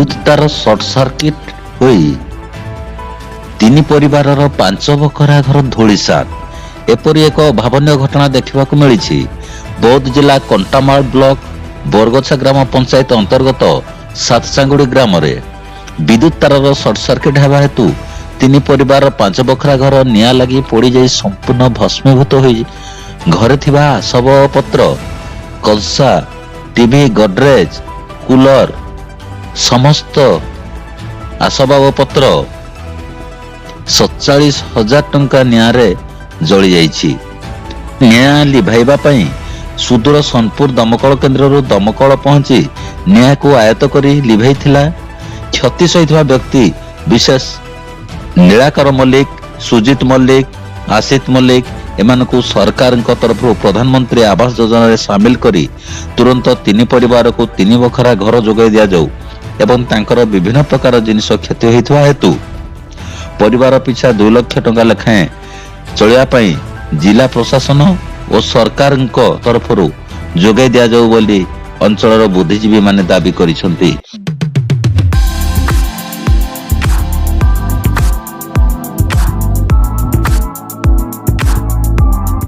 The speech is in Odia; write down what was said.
ବିଦ୍ୟୁତ ତାର ସର୍ଟ ସର୍କିଟ ହୋଇ ତିନି ପରିବାରର 5 ବଖରା ଘର ଧୂଳିସାତ। ଏପରି ଏକ ଅଭାବନୀୟ ଘଟଣା ଦେଖିବାକୁ ମିଳିଛି ବୌଦ୍ଧ ଜିଲ୍ଲା କଣ୍ଟାମାଳ ବ୍ଲକ ବରଗଛା ଗ୍ରାମ ପଞ୍ଚାୟତ ଅନ୍ତର୍ଗତ ସାତସାଙ୍ଗୁଡ଼ି ଗ୍ରାମରେ। ବିଦ୍ୟୁତ ତାରର ସର୍ଟ ସର୍କିଟ ହେବା ହେତୁ ତିନି ପରିବାରର 5 ବଖରା ଘର ନିଆଁ ଲାଗି ପୋଡ଼ିଯାଇ ସମ୍ପୂର୍ଣ୍ଣ ଭସ୍ମୀଭୂତ ହୋଇ ଘରେ ଥିବା ଆସବାବପତ୍ର, କଂସା, ଟିଭି, ଗଡରେଜ, କୁଲର ସମସ୍ତ ଆସବାବପତ୍ର 47,000 ଟଙ୍କା ନିଆଁରେ ଜଳି ଯାଇଛି। ନିଆଁ ଲିଭାଇବା ପାଇଁ ସୁଦୂର ସୋନପୁର ଦମକଳ କେନ୍ଦ୍ରରୁ ଦମକଳ ପହଞ୍ଚି ନିଆଁକୁ ଆୟତ୍ତ କରି ଲିଭାଇଥିଲା। କ୍ଷତି ସହିଥିବା ବ୍ୟକ୍ତି ବିଶେଷ ନୀଳାକର ମଲ୍ଲିକ, ସୁଜିତ ମଲ୍ଲିକ, ଆଶିତ ମଲ୍ଲିକ ଏମାନଙ୍କୁ ସରକାରଙ୍କ ତରଫରୁ ପ୍ରଧାନମନ୍ତ୍ରୀ ଆବାସ ଯୋଜନାରେ ସାମିଲ କରି ତୁରନ୍ତ ତିନି ପରିବାରକୁ 3 ବଖରା ଘର ଯୋଗାଇ ଦିଆଯାଉ ଏବଂ ତାଙ୍କର ବିଭିନ୍ନ ପ୍ରକାର ଜିନିଷ କ୍ଷତି ହୋଇଥିବା ହେତୁ ପରିବାର ପିଛା 2 ଲକ୍ଷ ଟଙ୍କା ଲେଖାଏଁ ଚଳିବା ପାଇଁ ଜିଲ୍ଲା ପ୍ରଶାସନ ଓ ସରକାରଙ୍କ ତରଫରୁ ଯୋଗାଇ ଦିଆଯାଉ ବୋଲି ଅଞ୍ଚଳର ବୁଦ୍ଧିଜୀବୀ ମାନେ ଦାବି କରିଛନ୍ତି।